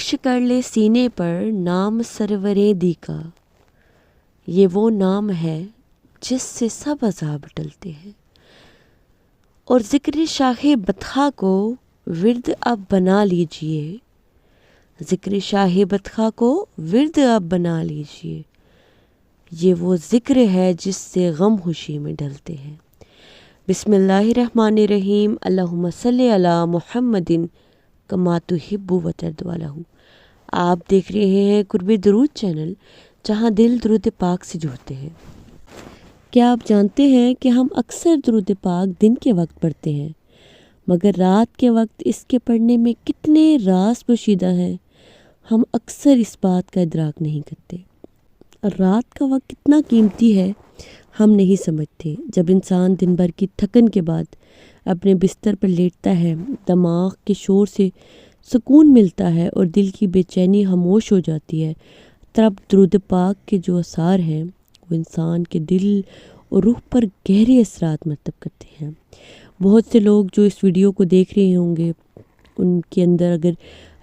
نقش کر لے سینے پر نام سروریں دی کا، یہ وہ نام ہے جس سے سب عذاب ٹلتے ہیں۔ اور ذکر شاہ بطخاں کو ورد اب بنا لیجئے، ذکر شاہ بطخاں کو ورد اب بنا لیجئے، یہ وہ ذکر ہے جس سے غم خوشی میں ڈلتے ہیں۔ بسم اللہ الرحمن الرحیم، اللہم صلی علی محمد کما تحب و ترضی۔ آپ دیکھ رہے ہیں قرب درود چینل، جہاں دل درود پاک سے جڑتے ہیں۔ کیا آپ جانتے ہیں کہ ہم اکثر درود پاک دن کے وقت پڑھتے ہیں، مگر رات کے وقت اس کے پڑھنے میں کتنے راز پوشیدہ ہیں، ہم اکثر اس بات کا ادراک نہیں کرتے۔ رات کا وقت کتنا قیمتی ہے ہم نہیں سمجھتے۔ جب انسان دن بھر کی تھکن کے بعد اپنے بستر پر لیٹتا ہے، دماغ کے شور سے سکون ملتا ہے اور دل کی بے چینی خاموش ہو جاتی ہے، تب درود پاک کے جو اثار ہیں وہ انسان کے دل اور روح پر گہرے اثرات مرتب کرتے ہیں۔ بہت سے لوگ جو اس ویڈیو کو دیکھ رہے ہوں گے، ان کے اندر اگر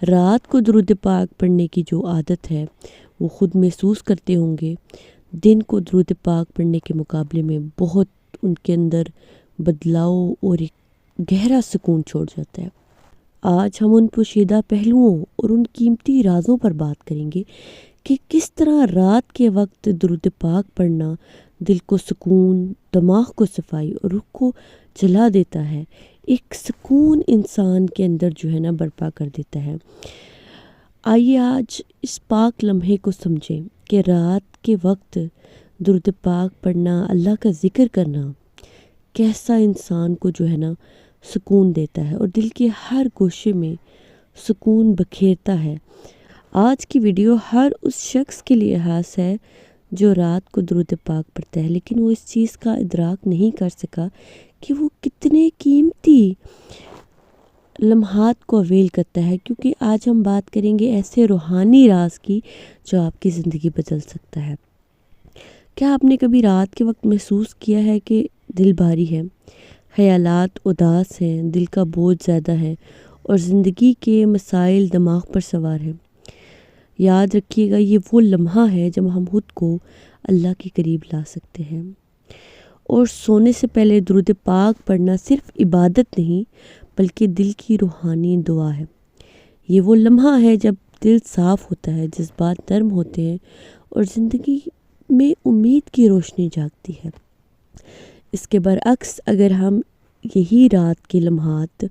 رات کو درود پاک پڑھنے کی جو عادت ہے وہ خود محسوس کرتے ہوں گے، دن کو درود پاک پڑھنے کے مقابلے میں بہت ان کے اندر بدلاؤ اور ایک گہرا سکون چھوڑ جاتا ہے۔ آج ہم ان پوشیدہ پہلوؤں اور ان قیمتی رازوں پر بات کریں گے کہ کس طرح رات کے وقت درود پاک پڑھنا دل کو سکون، دماغ کو صفائی اور روح کو جلا دیتا ہے، ایک سکون انسان کے اندر جو ہے نا برپا کر دیتا ہے۔ آئیے آج اس پاک لمحے کو سمجھیں کہ رات کے وقت درود پاک پڑھنا، اللہ کا ذکر کرنا کیسا انسان کو جو ہے نا سکون دیتا ہے اور دل کے ہر گوشے میں سکون بکھیرتا ہے۔ آج کی ویڈیو ہر اس شخص کے لیے خاص ہے جو رات کو درود پاک پڑھتا ہے، لیکن وہ اس چیز کا ادراک نہیں کر سکا کہ وہ کتنے قیمتی لمحات کو اویل کرتا ہے، کیونکہ آج ہم بات کریں گے ایسے روحانی راز کی جو آپ کی زندگی بدل سکتا ہے۔ کیا آپ نے کبھی رات کے وقت محسوس کیا ہے کہ دل بھاری ہے، خیالات اداس ہیں، دل کا بوجھ زیادہ ہے اور زندگی کے مسائل دماغ پر سوار ہیں؟ یاد رکھیے گا، یہ وہ لمحہ ہے جب ہم خود کو اللہ کے قریب لا سکتے ہیں۔ اور سونے سے پہلے درود پاک پڑھنا صرف عبادت نہیں بلکہ دل کی روحانی دعا ہے۔ یہ وہ لمحہ ہے جب دل صاف ہوتا ہے، جذبات نرم ہوتے ہیں اور زندگی میں امید کی روشنی جاگتی ہے۔ اس کے برعکس اگر ہم یہی رات کے لمحات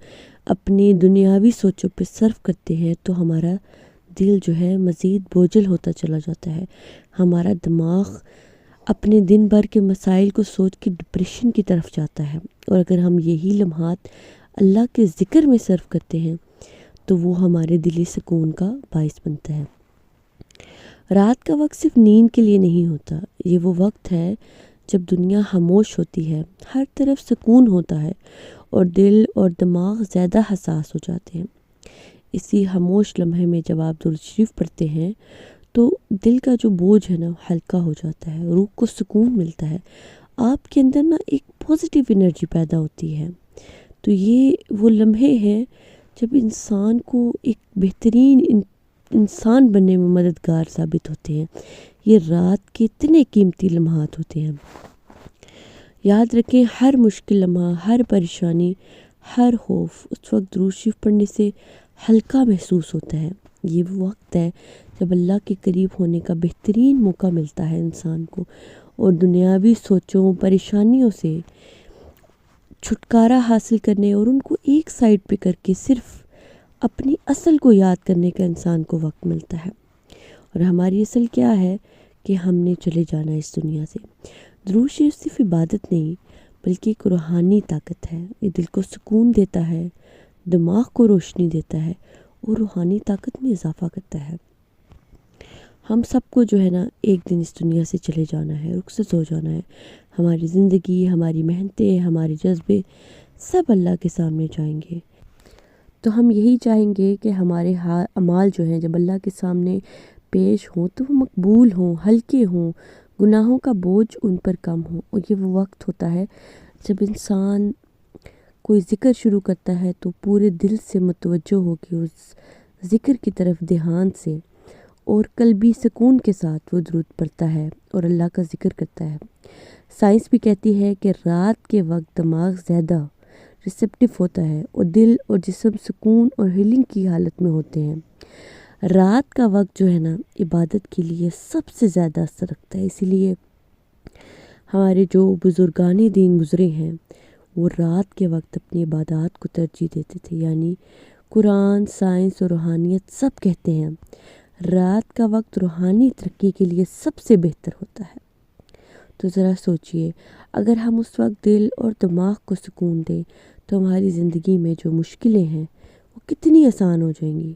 اپنی دنیاوی سوچوں پہ صرف کرتے ہیں تو ہمارا دل جو ہے مزید بوجھل ہوتا چلا جاتا ہے، ہمارا دماغ اپنے دن بھر کے مسائل کو سوچ کے ڈپریشن کی طرف جاتا ہے۔ اور اگر ہم یہی لمحات اللہ کے ذکر میں صرف کرتے ہیں تو وہ ہمارے دلی سکون کا باعث بنتا ہے۔ رات کا وقت صرف نیند کے لیے نہیں ہوتا، یہ وہ وقت ہے جب دنیا خاموش ہوتی ہے، ہر طرف سکون ہوتا ہے اور دل اور دماغ زیادہ حساس ہو جاتے ہیں۔ اسی خاموش لمحے میں جب آپ درود شریف پڑھتے ہیں تو دل کا جو بوجھ ہے نا ہلکا ہو جاتا ہے، روح کو سکون ملتا ہے، آپ کے اندر نا ایک پازیٹیو انرجی پیدا ہوتی ہے۔ تو یہ وہ لمحے ہیں جب انسان کو ایک بہترین انسان بننے میں مددگار ثابت ہوتے ہیں۔ یہ رات کے اتنے قیمتی لمحات ہوتے ہیں۔ یاد رکھیں، ہر مشکل لمحہ، ہر پریشانی، ہر خوف اس وقت درود شریف پڑھنے سے ہلکا محسوس ہوتا ہے۔ یہ وہ وقت ہے جب اللہ کے قریب ہونے کا بہترین موقع ملتا ہے انسان کو، اور دنیاوی سوچوں، پریشانیوں سے چھٹکارا حاصل کرنے اور ان کو ایک سائڈ پہ کر کے صرف اپنی اصل کو یاد کرنے کا انسان کو وقت ملتا ہے۔ اور ہماری اصل کیا ہے کہ ہم نے چلے جانا اس دنیا سے۔ درود شریف صرف عبادت نہیں بلکہ ایک روحانی طاقت ہے، یہ دل کو سکون دیتا ہے، دماغ کو روشنی دیتا ہے اور روحانی طاقت میں اضافہ کرتا ہے۔ ہم سب کو جو ہے نا ایک دن اس دنیا سے چلے جانا ہے، رخصت ہو جانا ہے۔ ہماری زندگی، ہماری محنتیں، ہمارے جذبے سب اللہ کے سامنے جائیں گے۔ تو ہم یہی چاہیں گے کہ ہمارے اعمال جو ہیں جب اللہ کے سامنے پیش ہوں تو وہ مقبول ہوں، ہلکے ہوں، گناہوں کا بوجھ ان پر کم ہو۔ اور یہ وہ وقت ہوتا ہے جب انسان کوئی ذکر شروع کرتا ہے تو پورے دل سے متوجہ ہو کے اس ذکر کی طرف دھیان سے اور قلبی سکون کے ساتھ وہ درود پڑھتا ہے اور اللہ کا ذکر کرتا ہے۔ سائنس بھی کہتی ہے کہ رات کے وقت دماغ زیادہ ریسیپٹیو ہوتا ہے اور دل اور جسم سکون اور ہیلنگ کی حالت میں ہوتے ہیں۔ رات کا وقت جو ہے نا عبادت کے لیے سب سے زیادہ اثر رکھتا ہے، اسی لیے ہمارے جو بزرگان دین گزرے ہیں وہ رات کے وقت اپنی عبادات کو ترجیح دیتے تھے، یعنی قرآن، سائنس اور روحانیت سب کہتے ہیں رات کا وقت روحانی ترقی کے لیے سب سے بہتر ہوتا ہے۔ تو ذرا سوچئے، اگر ہم اس وقت دل اور دماغ کو سکون دیں تو ہماری زندگی میں جو مشکلیں ہیں وہ کتنی آسان ہو جائیں گی۔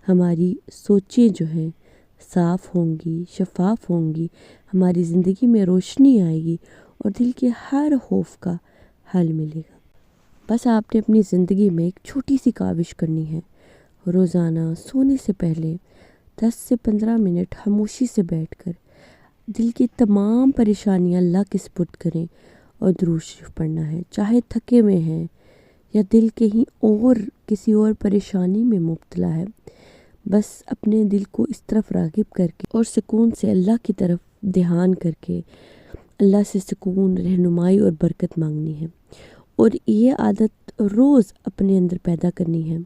ہماری سوچیں جو ہیں صاف ہوں گی، شفاف ہوں گی، ہماری زندگی میں روشنی آئے گی اور دل کے ہر خوف کا حل ملے گا۔ بس آپ نے اپنی زندگی میں ایک چھوٹی سی کاوش کرنی ہے، روزانہ سونے سے پہلے 10 سے 15 منٹ خاموشی سے بیٹھ کر دل کی تمام پریشانیاں اللہ کے سپرد کریں اور درود شریف پڑھنا ہے، چاہے تھکے ہوئے ہیں یا دل کہیں اور کسی اور پریشانی میں مبتلا ہے۔ بس اپنے دل کو اس طرف راغب کر کے اور سکون سے اللہ کی طرف دھیان کر کے اللہ سے سکون، رہنمائی اور برکت مانگنی ہے، اور یہ عادت روز اپنے اندر پیدا کرنی ہے۔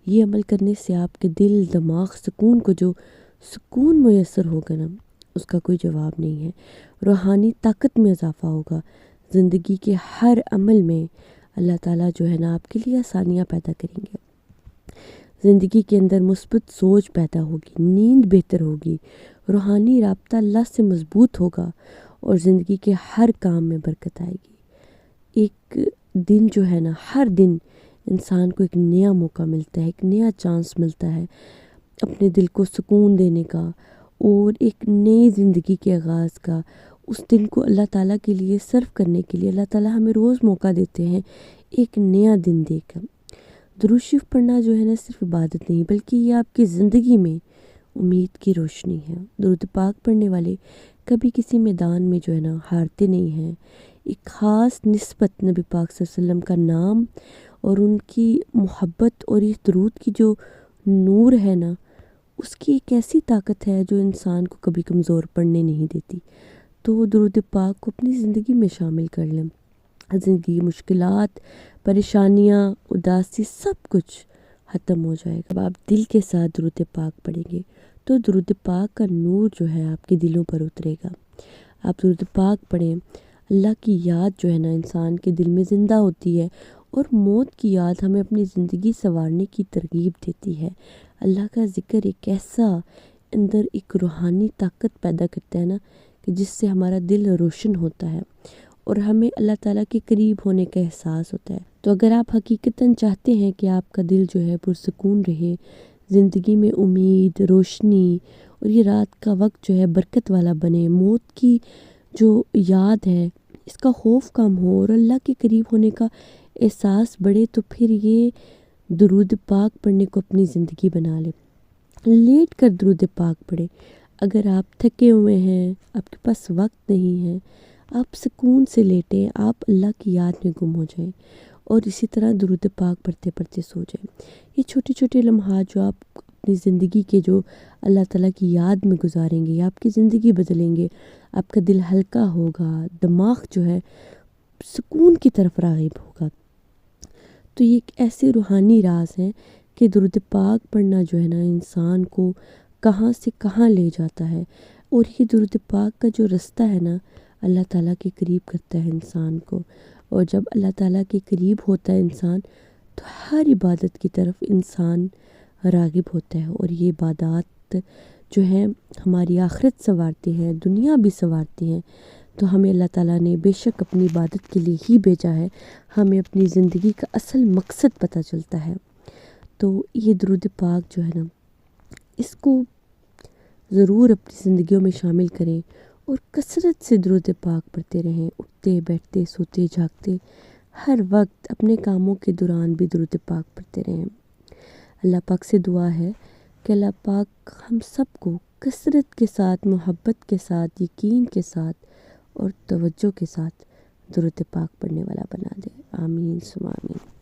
یہ عمل کرنے سے آپ کے دل، دماغ، سکون کو جو سکون میسر ہوگا نا اس کا کوئی جواب نہیں ہے۔ روحانی طاقت میں اضافہ ہوگا، زندگی کے ہر عمل میں اللہ تعالیٰ جو ہے نا آپ کے لیے آسانیاں پیدا کریں گے۔ زندگی کے اندر مثبت سوچ پیدا ہوگی، نیند بہتر ہوگی، روحانی رابطہ اللہ سے مضبوط ہوگا اور زندگی کے ہر کام میں برکت آئے گی۔ ایک دن جو ہے نا، ہر دن انسان کو ایک نیا موقع ملتا ہے، ایک نیا چانس ملتا ہے اپنے دل کو سکون دینے کا اور ایک نئی زندگی کے آغاز کا۔ اس دن کو اللہ تعالیٰ کے لیے صرف کرنے کے لیے اللہ تعالیٰ ہمیں روز موقع دیتے ہیں ایک نیا دن دے کر۔ درود شریف پڑھنا جو ہے نا صرف عبادت نہیں بلکہ یہ آپ کی زندگی میں امید کی روشنی ہے۔ درود پاک پڑھنے والے کبھی کسی میدان میں جو ہے نا ہارتے نہیں ہیں۔ ایک خاص نسبت نبی پاک صلی اللہ علیہ وسلم کا نام اور ان کی محبت اور اس درود کی جو نور ہے نا اس کی ایک ایسی طاقت ہے جو انسان کو کبھی کمزور پڑنے نہیں دیتی۔ تو درود پاک کو اپنی زندگی میں شامل کر لیں۔ زندگی مشکلات، پریشانیاں، اداسی سب کچھ ختم ہو جائے گا۔ اب آپ دل کے ساتھ درود پاک پڑھیں گے تو درود پاک کا نور جو ہے آپ کے دلوں پر اترے گا۔ آپ درود پاک پڑھیں، اللہ کی یاد جو ہے نا انسان کے دل میں زندہ ہوتی ہے اور موت کی یاد ہمیں اپنی زندگی سنوارنے کی ترغیب دیتی ہے۔ اللہ کا ذکر ایک ایسا اندر ایک روحانی طاقت پیدا کرتا ہے نا کہ جس سے ہمارا دل روشن ہوتا ہے اور ہمیں اللہ تعالیٰ کے قریب ہونے کا احساس ہوتا ہے۔ تو اگر آپ حقیقتاً چاہتے ہیں کہ آپ کا دل جو ہے پرسکون رہے، زندگی میں امید، روشنی اور یہ رات کا وقت جو ہے برکت والا بنے، موت کی جو یاد ہے اس کا خوف کم ہو اور اللہ کے قریب ہونے کا احساس بڑھے، تو پھر یہ درود پاک پڑھنے کو اپنی زندگی بنا لے۔ لیٹ کر درود پاک پڑھے۔ اگر آپ تھکے ہوئے ہیں، آپ کے پاس وقت نہیں ہے، آپ سکون سے لیٹیں، آپ اللہ کی یاد میں گم ہو جائیں اور اسی طرح درود پاک پڑھتے پڑھتے سو جائیں۔ یہ چھوٹے چھوٹے لمحات جو آپ اپنی زندگی کے جو اللہ تعالیٰ کی یاد میں گزاریں گے، آپ کی زندگی بدلیں گے، آپ کا دل ہلکا ہوگا، دماغ جو ہے سکون کی طرف راغب ہوگا۔ تو یہ ایک ایسے روحانی راز ہیں کہ درود پاک پڑھنا جو ہے نا انسان کو کہاں سے کہاں لے جاتا ہے، اور یہ درود پاک کا جو رستہ ہے نا اللہ تعالیٰ کے قریب کرتا ہے انسان کو، اور جب اللہ تعالیٰ کے قریب ہوتا ہے انسان تو ہر عبادت کی طرف انسان راغب ہوتا ہے، اور یہ عبادات جو ہیں ہماری آخرت سنوارتی ہیں، دنیا بھی سنوارتی ہیں۔ تو ہمیں اللہ تعالیٰ نے بے شک اپنی عبادت کے لیے ہی بھیجا ہے، ہمیں اپنی زندگی کا اصل مقصد پتہ چلتا ہے۔ تو یہ درود پاک جو ہے نا اس کو ضرور اپنی زندگیوں میں شامل کریں اور کثرت سے درود پاک پڑھتے رہیں، اٹھتے بیٹھتے سوتے جاگتے ہر وقت اپنے کاموں کے دوران بھی درود پاک پڑھتے رہیں۔ اللہ پاک سے دعا ہے کہ اللہ پاک ہم سب کو کثرت کے ساتھ، محبت کے ساتھ، یقین کے ساتھ اور توجہ کے ساتھ درود پاک پڑھنے والا بنا دے۔ آمین ثم آمین۔